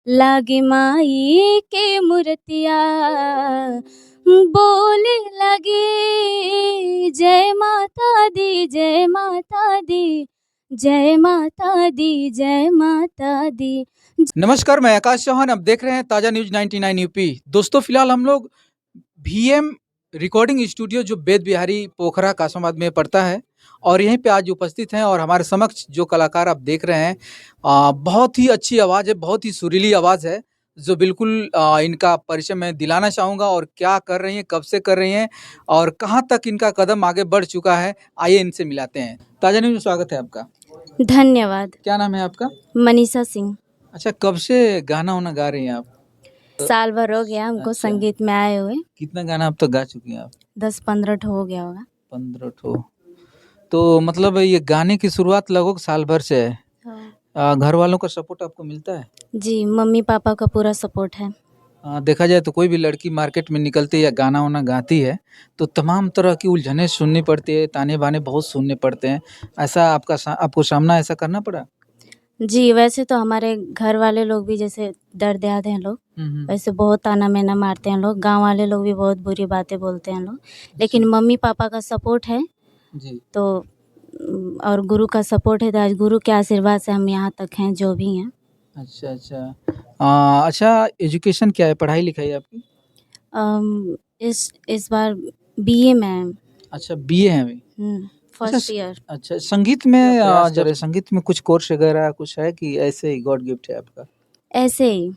लागे माई के मूर्तिया बोले लगे जय माता दी जय माता दी जय माता दी जय माता दी। नमस्कार, मैं आकाश चौहान। अब देख रहे हैं ताजा न्यूज 99 यूपी। दोस्तों, फिलहाल हम लोग भीएम रिकॉर्डिंग स्टूडियो जो बेद बिहारी पोखरा कासमाबाद में पड़ता है और यहीं पे आज उपस्थित हैं और हमारे समक्ष जो कलाकार आप देख रहे हैं बहुत ही अच्छी आवाज़ है, बहुत ही सुरीली आवाज़ है जो बिल्कुल इनका परिचय मैं दिलाना चाहूँगा और क्या कर रही हैं, कब से कर रही हैं और कहाँ तक इनका कदम आगे बढ़ चुका है। आइए इनसे मिलाते हैं। ताजा न्यूज में स्वागत है आपका। धन्यवाद। क्या नाम है आपका? मनीषा सिंह। अच्छा, कब से गाना वाना गा रही हैं आप? साल भर हो गया हमको अच्छा। संगीत में आए हुए। कितना गाना अब तक गा चुकी हैं आप? 10-15 ठो हो गया होगा। 15 ठो। तो मतलब ये गाने की शुरुआत लगभग साल भर से है। हाँ। घर वालों का सपोर्ट आपको मिलता है? जी, मम्मी पापा का पूरा सपोर्ट है। देखा जाए तो कोई भी लड़की मार्केट में निकलती है या गाना वाना गाती है तो तमाम तरह की उलझनें सुननी पड़ती है, ताने बाने बहुत सुनने पड़ते हैं। ऐसा आपको सामना ऐसा करना पड़ा? जी, वैसे तो हमारे घर वाले लोग भी जैसे दर्द-याद हैं लोग, वैसे बहुत ताना-मेना मारते हैं लोग, गाँव वाले लोग भी बहुत बुरी बातें बोलते हैं लोग। लेकिन मम्मी पापा का सपोर्ट है जी। तो और गुरु का सपोर्ट है तो आज गुरु के आशीर्वाद से हम यहाँ तक हैं जो भी हैं। अच्छा, अच्छा एजुकेशन क्या है? पढ़ाई-लिखाई आपकी? इस बार बीए में है। अच्छा, बीए है अभी। First year. अच्छा, संगीत में जरा संगीत में कुछ कोर्स वगैरह कुछ है कि ऐसे ही गॉड गिफ्ट है आपका? ऐसे ही।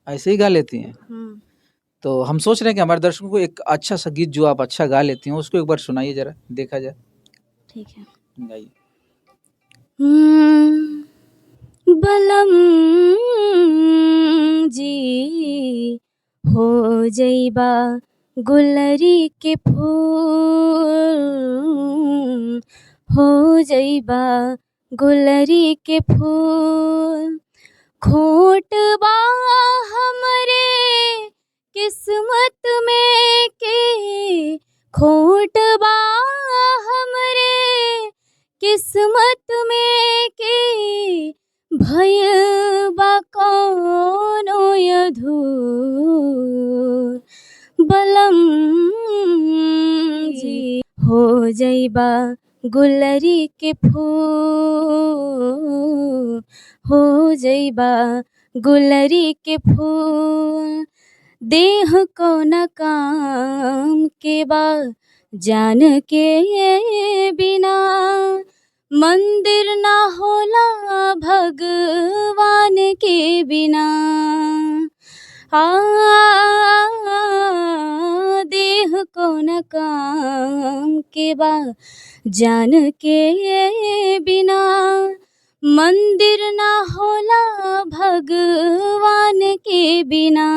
ऐसे ही गा लेती हैं? तो हम सोच रहे हैं कि हमारे दर्शकों को एक अच्छा सा गीत जो आप अच्छा गा लेती हैं उसको एक बार सुनाइए ज़रा, देखा जाए। ठीक है। गाइए। बलम जी हो जइबा गुलरी के फूल, हो जइबा गुलरी के फूल, खोट बा हमरे किस्मत में के, खोट बा हमरे किस्मत में के, भइल बा कौनो अधूर, बलम जी हो जइबा गुलरी के फूल, हो जइबा गुलरी के फूल, देह कौना काम के बा जान के बिना, मंदिर ना होला भगवान के बिना। देह कौना काम के बा जान के बिना, मंदिर ना होला भगवान के बिना।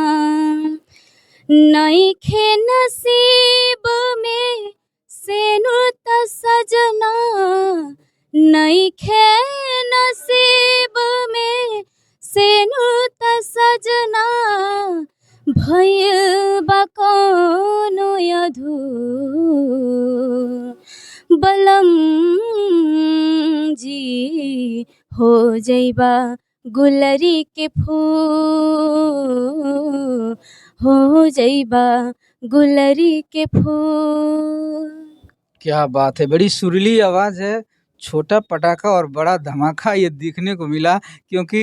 नइखे नसीब में सेनुर त सजना, नइखे नसीब में सेनुर त सजना, भइल बा कौनो अधूर, बलम जी हो जइबा गुलरी के फूल, हो जइबा गुलरी के फूल। क्या बात है, बड़ी सुरीली आवाज़ है। छोटा पटाखा और बड़ा धमाका ये देखने को मिला क्योंकि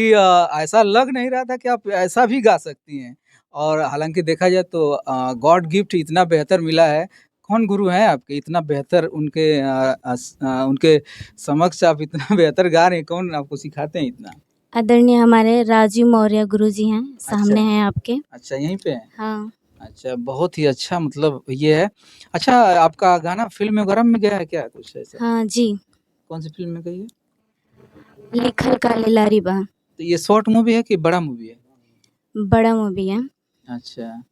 ऐसा लग नहीं रहा था कि आप ऐसा भी गा सकती हैं और हालाँकि देखा जाए तो गॉड गिफ्ट इतना बेहतर मिला है। कौन गुरु हैं आपके इतना बेहतर उनके समक्ष आप इतना बेहतर गा रहे हैं, कौन आपको सिखाते हैं इतना? आदरणीय हमारे राजीव मौर्य गुरुजी हैं, सामने हैं आपके। अच्छा, यहीं पे हैं? हाँ। अच्छा, बहुत ही अच्छा मतलब ये है। अच्छा, आपका गाना फ़िल्म वगैरह में गया है क्या कुछ ऐसा? हाँ जी। कौन-सी फ़िल्म में गई है? लिखल काली लारी बा। तो ये शॉर्ट मूवी है कि बड़ा मूवी है? बड़ा मूवी है। अच्छा,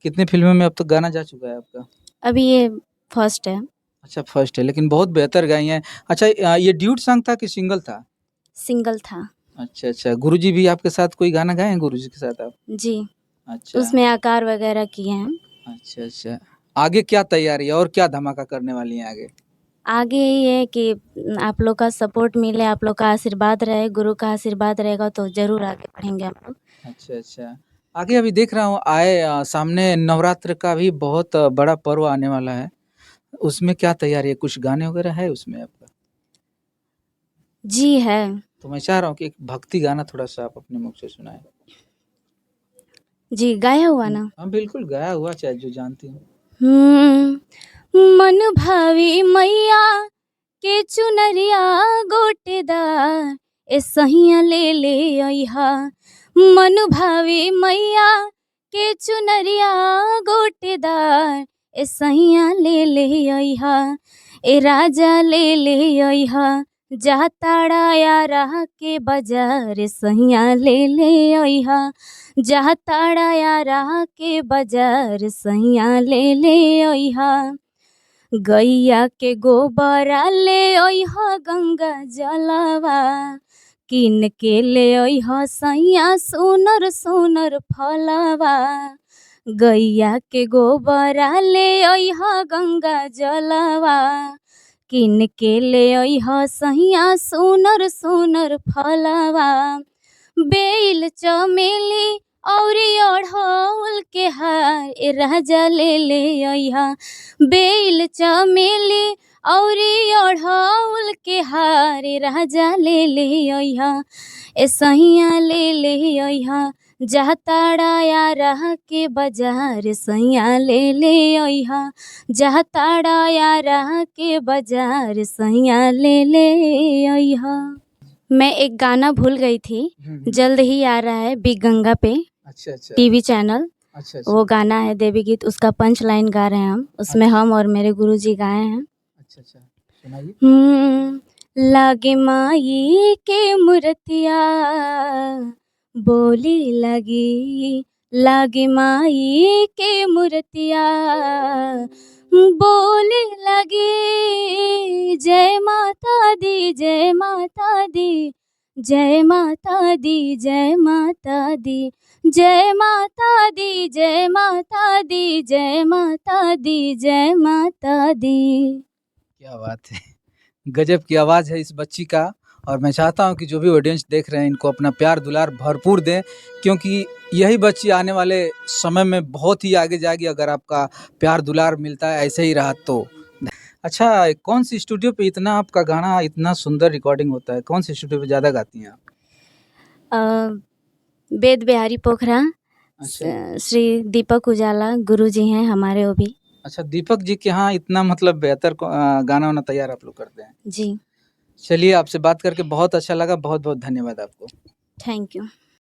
कितनी फ़िल्मों में अब तक गाना जा चुका है आपका? अभी ये फर्स्ट है। अच्छा, फर्स्ट है लेकिन बहुत बेहतर गाई हैं। अच्छा, ये ड्यूट सॉन्ग था कि सिंगल था? सिंगल था। अच्छा, गुरुजी भी आपके साथ कोई गाना गाए हैं गुरुजी के साथ आप? जी। अच्छा, उसमें आकार वगैरह किए हैं। अच्छा। आगे क्या तैयारी है और क्या धमाका करने वाली हैं आगे? आगे यही है कि आप लोग का सपोर्ट मिले, आप लोग का आशीर्वाद रहे, गुरु का आशीर्वाद रहेगा तो ज़रूर आगे बढ़ेंगे हम लोग। अच्छा, अच्छा। आगे अभी देख रहा हूँ सामने नवरात्र का भी बहुत बड़ा पर्व आने वाला है। उसमें क्या तैयारी है? कुछ गाने वगैरह है उसमें आपका? जी है। तो मैं चाह रहा हूँ कि एक भक्ति गाना थोड़ा-सा आप अपने मुख से सुनाएँ। जी, गाया हुआ ना? हाँ, बिल्कुल गाया हुआ चाहे जो जानती हो। मन भावी मैया के चुनरिया गोटेदार ए सहिया ले ले अइहा। मन भावी मैया के चुनरिया गोटेदार ए सहिया ले ले अइहा। ए राजा ले ले अइहा। जाताड़ा यारा के बाजार ए सहिया ले ले अइहा। जाताड़ा यारा के बाजार सैया ले ले अइहा। गैया के गोबरा ले अइहा गंगा जलवा। किन के ले अइहा सैया सुनर सुनर फलवा। गैया के गोबरा ले अइहा गंगा जलवा। किन के ले अइहा सैया सुनर सुनर फलवा। बेल चमेली औरी अढ़ौल के हार ए राजा ले ले अइहा। बेल चमेली औरी अढ़ौल के हार ए राजा ले ले अइहा। ए सैया ले ले अइहा। जाताड़ा यारा के बाजार सैया ले ले अइहा। जाताड़ा यारा के बाजार सैया ले ले अइहा। मैं एक गाना भूल गई थी, जल्द ही आ रहा है बिग गंगा पे अच्छा, अच्छा। TV channel. अच्छा, अच्छा। वो गाना है देवी गीत, उसका पंच लाइन गा रहे हैं हम, उसमें अच्छा। हम और मेरे गुरुजी गाए हैं। अच्छा, अच्छा। सुनाइए। लागे माई के मूर्तिया बोली लगी। लागे माई के मूर्तिया बोले लगी। जय माता दी जय माता दी। जय माता दी जय माता दी। जय माता दी जय माता दी। जय माता दी जय माता दी। क्या बात है! गजब की आवाज़ है इस बच्ची का और मैं चाहता हूँ कि जो भी ऑडियंस देख रहे हैं इनको अपना प्यार दुलार भरपूर दें क्योंकि यही बच्ची आने वाले समय में बहुत ही आगे जाएगी अगर आपका प्यार दुलार मिलता है ऐसे ही रहा तो। अच्छा, कौन सी स्टूडियो पे इतना आपका गाना इतना सुंदर रिकॉर्डिंग होता है? कौन सी स्टूडियो पे ज़्यादा गाती हैं आप? वेद बिहारी पोखरा अच्छा। श्री दीपक उजाला गुरुजी हैं हमारे वो भी। अच्छा, दीपक जी के यहाँ इतना मतलब बेहतर गाना वाना तैयार आप लोग करते हैं। जी। चलिए आपसे बात करके बहुत अच्छा लगा। बहुत-बहुत धन्यवाद आपको। Thank you.